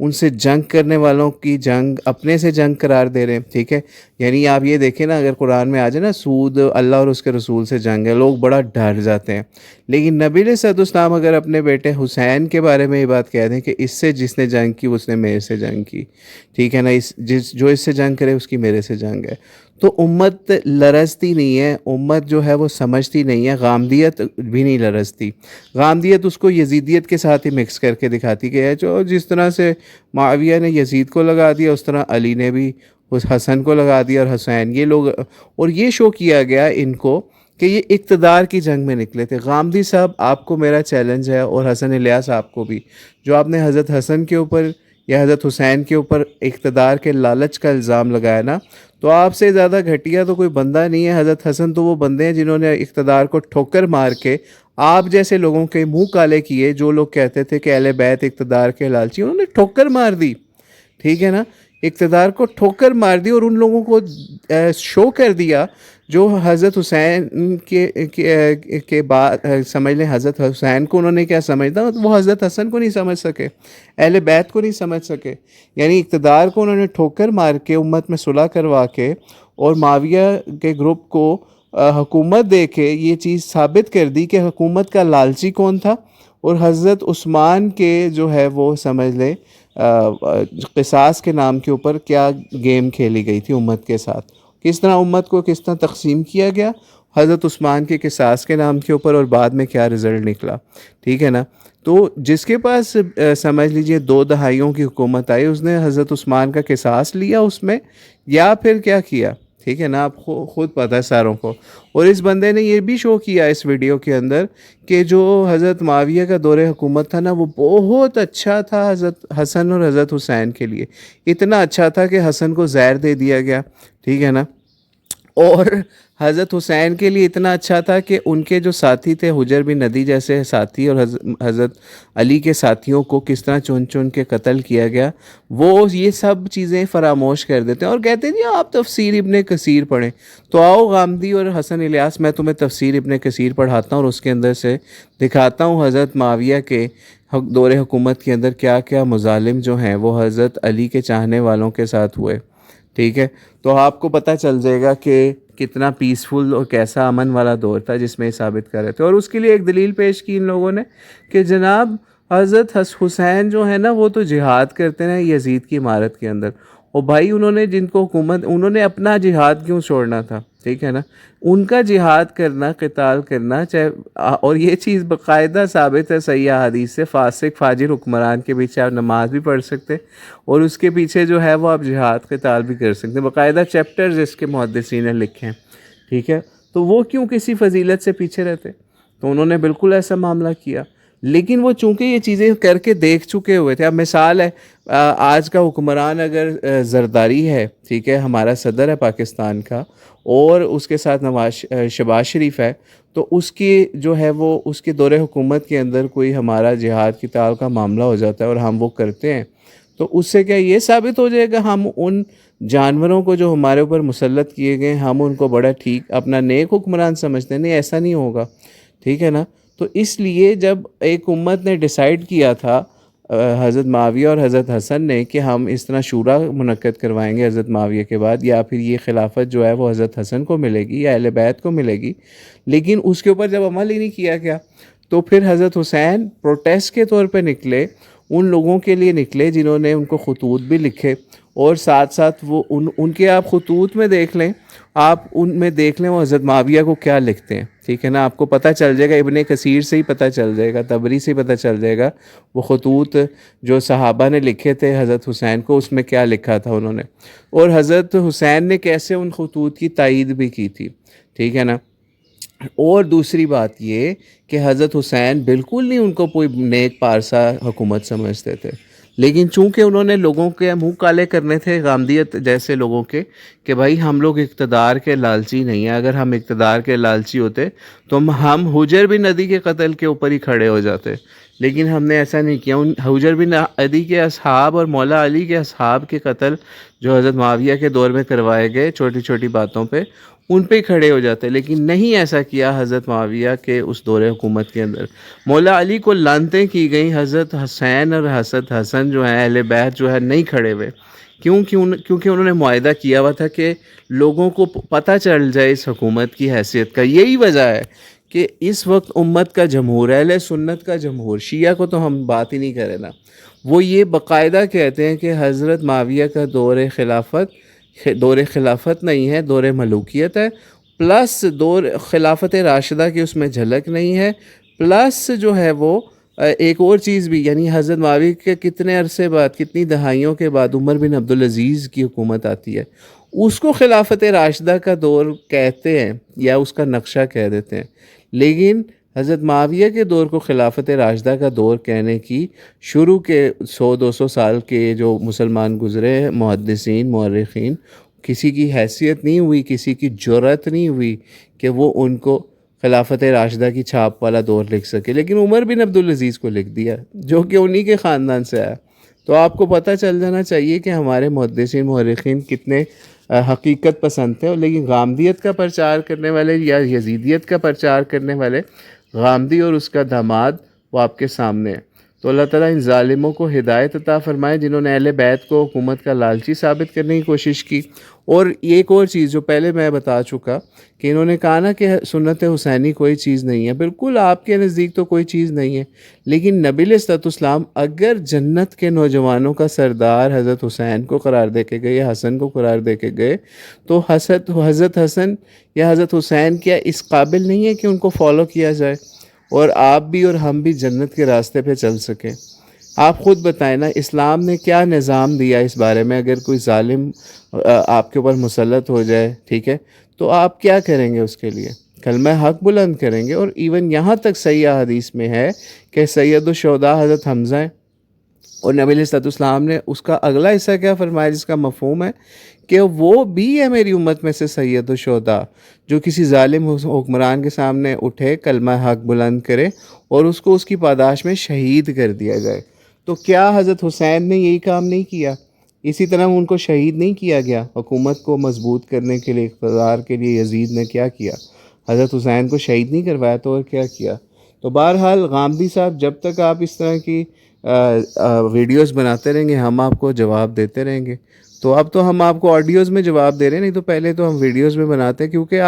ان سے جنگ کرنے والوں کی جنگ اپنے سے جنگ قرار دے رہے ہیں. ٹھیک ہے، یعنی آپ یہ دیکھیں نا، اگر قرآن میں آ جائے نا سود اللہ اور اس کے رسول سے جنگ ہے، لوگ بڑا ڈر جاتے ہیں. لیکن نبی علیہ الصلوۃ والسلام اگر اپنے بیٹے حسین کے بارے میں یہ بات کہہ دیں کہ اس سے جس نے جنگ کی اس نے میرے سے جنگ کی، ٹھیک ہے نا، جو اس سے جنگ کرے اس کی میرے سے جنگ ہے، تو امت لرزتی نہیں ہے، امت جو ہے وہ سمجھتی نہیں ہے. غامدیت بھی نہیں لرزتی. غامدیت اس کو یزیدیت کے ساتھ ہی مکس کر کے دکھاتی کہ جو جس طرح سے معاویہ نے یزید کو لگا دیا اس طرح علی نے بھی اس حسن کو لگا دیا اور حسین، یہ لوگ، اور یہ شو کیا گیا ان کو کہ یہ اقتدار کی جنگ میں نکلے تھے. غامدی صاحب آپ کو میرا چیلنج ہے، اور حسن الیاس آپ کو بھی، جو آپ نے حضرت حسن کے اوپر یا حضرت حسین کے اوپر اقتدار کے لالچ کا الزام لگایا نا، تو آپ سے زیادہ گھٹیا تو کوئی بندہ نہیں ہے. حضرت حسن تو وہ بندے ہیں جنہوں نے اقتدار کو ٹھوکر مار کے آپ جیسے لوگوں کے منہ کالے کیے. جو لوگ کہتے تھے کہ اہل بیت اقتدار کے لالچی، انہوں نے ٹھوکر مار دی. ٹھیک ہے نا، اقتدار کو ٹھوکر مار دی اور ان لوگوں کو شو کر دیا جو حضرت حسین کے بعد سمجھ لیں. حضرت حسین کو انہوں نے کیا سمجھنا، وہ حضرت حسن کو نہیں سمجھ سکے، اہل بیت کو نہیں سمجھ سکے. یعنی اقتدار کو انہوں نے ٹھوکر مار کے امت میں صلح کروا کے اور معاویہ کے گروپ کو حکومت دے کے یہ چیز ثابت کر دی کہ حکومت کا لالچی کون تھا. اور حضرت عثمان کے جو ہے وہ سمجھ لیں قصاص کے نام کے اوپر کیا گیم کھیلی گئی تھی امت کے ساتھ، کس طرح امت کو کس طرح تقسیم کیا گیا حضرت عثمان کے قصاص کے نام کے اوپر، اور بعد میں کیا رزلٹ نکلا. ٹھیک ہے نا، تو جس کے پاس سمجھ لیجئے 2 دہائیوں کی حکومت آئی، اس نے حضرت عثمان کا قصاص لیا اس میں، یا پھر کیا کیا. ٹھیک ہے نا، آپ خود پتہ ہے ساروں کو. اور اس بندے نے یہ بھی شو کیا اس ویڈیو کے اندر کہ جو حضرت معاویہ کا دور حکومت تھا نا، وہ بہت اچھا تھا حضرت حسن اور حضرت حسین کے لیے. اتنا اچھا تھا کہ حسن کو زہر دے دیا گیا. ٹھیک ہے نا، اور حضرت حسین کے لیے اتنا اچھا تھا کہ ان کے جو ساتھی تھے حجر بن ندی جیسے ساتھی، اور حضرت علی کے ساتھیوں کو کس طرح چن چن کے قتل کیا گیا، وہ یہ سب چیزیں فراموش کر دیتے ہیں اور کہتے ہیں جی آپ تفسیر ابن کثیر پڑھیں. تو آؤ غامدی اور حسن الیاس، میں تمہیں تفسیر ابن کثیر پڑھاتا ہوں اور اس کے اندر سے دکھاتا ہوں حضرت معاویہ کے دور حکومت کے اندر کیا کیا مظالم جو ہیں وہ حضرت علی کے چاہنے والوں کے ساتھ ہوئے. ٹھیک ہے، تو آپ کو پتہ چل جائے گا کہ کتنا پیسفل اور کیسا امن والا دور تھا جس میں یہ ثابت کر رہے تھے. اور اس کے لیے ایک دلیل پیش کی ان لوگوں نے کہ جناب حضرت حسین جو ہے نا وہ تو جہاد کرتے ہیں یزید کی عمارت کے اندر، اور بھائی انہوں نے جن کو حکومت، انہوں نے اپنا جہاد کیوں چھوڑنا تھا. ٹھیک ہے نا، ان کا جہاد کرنا، قتال کرنا چاہے، اور یہ چیز باقاعدہ ثابت ہے صحیح حدیث سے، فاسق فاجر حکمران کے پیچھے آپ نماز بھی پڑھ سکتے اور اس کے پیچھے جو ہے وہ آپ جہاد قتال بھی کر سکتے ہیں، باقاعدہ چیپٹرز اس کے محدثین نے لکھے ہیں. ٹھیک ہے، تو وہ کیوں کسی فضیلت سے پیچھے رہتے؟ تو انہوں نے بالکل ایسا معاملہ کیا. لیکن وہ چونکہ یہ چیزیں کر کے دیکھ چکے ہوئے تھے. اب مثال ہے، آج کا حکمران اگر زرداری ہے، ٹھیک ہے، ہمارا صدر ہے پاکستان کا، اور اس کے ساتھ شہباز شریف ہے، تو اس کی جو ہے وہ اس کے دور حکومت کے اندر کوئی ہمارا جہاد قتال کا معاملہ ہو جاتا ہے اور ہم وہ کرتے ہیں، تو اس سے کیا یہ ثابت ہو جائے گا ہم ان جانوروں کو جو ہمارے اوپر مسلط کیے گئے ہم ان کو بڑا ٹھیک اپنا نیک حکمران سمجھتے ہیں؟ نہیں، ایسا نہیں ہوگا. ٹھیک ہے نا، تو اس لیے جب ایک امت نے ڈیسائیڈ کیا تھا حضرت معاویہ اور حضرت حسن نے کہ ہم اس طرح شورا منعقد کروائیں گے حضرت معاویہ کے بعد، یا پھر یہ خلافت جو ہے وہ حضرت حسن کو ملے گی یا اہل بیت کو ملے گی، لیکن اس کے اوپر جب عمل ہی نہیں کیا گیا، تو پھر حضرت حسین پروٹیسٹ کے طور پہ نکلے، ان لوگوں کے لیے نکلے جنہوں نے ان کو خطوط بھی لکھے، اور ساتھ ساتھ وہ ان کے آپ خطوط میں دیکھ لیں، آپ ان میں دیکھ لیں وہ حضرت معاویہ کو کیا لکھتے ہیں. ٹھیک ہے نا، آپ کو پتہ چل جائے گا، ابن کثیر سے ہی پتہ چل جائے گا، تبری سے ہی پتہ چل جائے گا وہ خطوط جو صحابہ نے لکھے تھے حضرت حسین کو، اس میں کیا لکھا تھا انہوں نے، اور حضرت حسین نے کیسے ان خطوط کی تائید بھی کی تھی. ٹھیک ہے نا، اور دوسری بات یہ کہ حضرت حسین بالکل نہیں ان کو کوئی نیک پارسا حکومت سمجھتے تھے، لیکن چونکہ انہوں نے لوگوں کے منہ کالے کرنے تھے غامدیت جیسے لوگوں کے کہ بھائی ہم لوگ اقتدار کے لالچی نہیں ہیں، اگر ہم اقتدار کے لالچی ہوتے تو ہم حجر بن ندی کے قتل کے اوپر ہی کھڑے ہو جاتے، لیکن ہم نے ایسا نہیں کیا. ان حجر بن ندی کے اصحاب اور مولا علی کے اصحاب کے قتل جو حضرت معاویہ کے دور میں کروائے گئے چھوٹی چھوٹی باتوں پہ، ان پہ کھڑے ہو جاتے. لیکن نہیں ایسا کیا حضرت معاویہ کے اس دور حکومت کے اندر. مولا علی کو لعنتیں کی گئیں، حضرت حسین اور حضرت حسن جو ہیں اہل بیت جو ہے نہیں کھڑے ہوئے. کیونکہ انہوں نے معاہدہ کیا ہوا تھا کہ لوگوں کو پتہ چل جائے اس حکومت کی حیثیت کا. یہی وجہ ہے کہ اس وقت امت کا جمہور، اہل سنت کا جمہور، شیعہ کو تو ہم بات ہی نہیں کریں نا، وہ یہ باقاعدہ کہتے ہیں کہ حضرت معاویہ کا دور خلافت نہیں ہے، دور ملوکیت ہے، پلس دور خلافت راشدہ کی اس میں جھلک نہیں ہے، پلس جو ہے وہ ایک اور چیز بھی، یعنی حضرت معاویہ کے کتنے عرصے بعد، کتنی دہائیوں کے بعد عمر بن عبدالعزیز کی حکومت آتی ہے، اس کو خلافت راشدہ کا دور کہتے ہیں یا اس کا نقشہ کہہ دیتے ہیں. لیکن حضرت معاویہ کے دور کو خلافت راشدہ کا دور کہنے کی شروع کے 100-200 سال کے جو مسلمان گزرے ہیں، محدثین، مورخین، کسی کی حیثیت نہیں ہوئی، کسی کی جرأت نہیں ہوئی کہ وہ ان کو خلافت راشدہ کی چھاپ والا دور لکھ سکے. لیکن عمر بن عبدالعزیز کو لکھ دیا، جو کہ انہی کے خاندان سے آیا. تو آپ کو پتہ چل جانا چاہیے کہ ہمارے محدثین مورخین کتنے حقیقت پسند تھے. لیکن غامدیت کا پرچار کرنے والے یا یزیدیت کا پرچار کرنے والے، غامدی اور اس کا داماد، وہ آپ کے سامنے ہے. تو اللہ تعالیٰ ان ظالموں کو ہدایت عطا فرمائے جنہوں نے اہل بیت کو حکومت کا لالچی ثابت کرنے کی کوشش کی. اور ایک اور چیز جو پہلے میں بتا چکا کہ انہوں نے کہا نا کہ سنت حسینی کوئی چیز نہیں ہے. بالکل آپ کے نزدیک تو کوئی چیز نہیں ہے، لیکن نبی علیہ الصلوۃ والسلام اگر جنت کے نوجوانوں کا سردار حضرت حسین کو قرار دے کے گئے یا حسن کو قرار دے کے گئے، تو حضرت حسن یا حضرت حسین کیا اس قابل نہیں ہے کہ ان کو فالو کیا جائے اور آپ بھی اور ہم بھی جنت کے راستے پہ چل سکیں؟ آپ خود بتائیں نا، اسلام نے کیا نظام دیا اس بارے میں؟ اگر کوئی ظالم آپ کے اوپر مسلط ہو جائے، ٹھیک ہے، تو آپ کیا کریں گے؟ اس کے لیے کلمہ حق بلند کریں گے. اور ایون یہاں تک صحیح حدیث میں ہے کہ سید الشہداء حضرت حمزہ ہیں، اور نبی علیہ الصلوۃ والسلام نے اس کا اگلا حصہ کیا فرمایا، جس کا مفہوم ہے کہ وہ بھی ہے میری امت میں سے سید الشہداء، جو کسی ظالم حکمران کے سامنے اٹھے، کلمہ حق بلند کرے اور اس کو اس کی پاداش میں شہید کر دیا جائے. تو کیا حضرت حسین نے یہی کام نہیں کیا؟ اسی طرح ان کو شہید نہیں کیا گیا؟ حکومت کو مضبوط کرنے کے لیے، اقتدار کے لیے یزید نے کیا کیا؟ حضرت حسین کو شہید نہیں کروایا تو اور کیا کیا؟ تو بہرحال غامدی صاحب، جب تک آپ اس طرح کی ویڈیوز بناتے رہیں گے، ہم آپ کو جواب دیتے رہیں گے. تو اب تو ہم آپ کو آڈیوز میں جواب دے رہے ہیں، نہیں تو پہلے تو ہم ویڈیوز میں بناتے ہیں، کیونکہ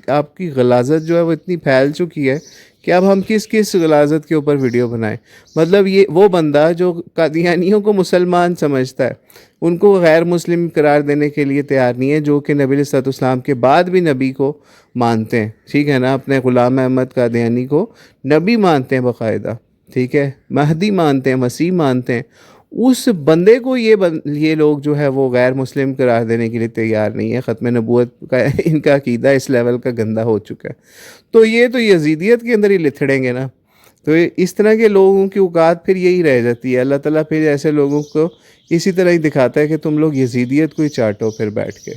آپ کی غلاظت جو ہے وہ اتنی پھیل چکی ہے کہ اب ہم کس غلاظت کے اوپر ویڈیو بنائیں. مطلب یہ وہ بندہ جو قادیانیوں کو مسلمان سمجھتا ہے، ان کو غیر مسلم قرار دینے کے لیے تیار نہیں ہے، جو کہ نبی علیہ الصلوۃ والسلام کے بعد بھی نبی کو مانتے ہیں، ٹھیک ہے نا، اپنے غلام احمد قادیانی کو نبی مانتے ہیں باقاعدہ، ٹھیک ہے، مہدی مانتے ہیں، مسیح مانتے ہیں. اس بندے کو یہ لوگ جو ہے وہ غیر مسلم قرار دینے کے لیے تیار نہیں ہے. ختم نبوت کا ان کا عقیدہ اس لیول کا گندا ہو چکا ہے. تو یہ تو یزیدیت کے اندر ہی لتھڑیں گے نا. تو اس طرح کے لوگوں کی اوقات پھر یہی رہ جاتی ہے. اللہ تعالیٰ پھر ایسے لوگوں کو اسی طرح ہی دکھاتا ہے کہ تم لوگ یزیدیت کو ہی چاٹو پھر بیٹھ کے.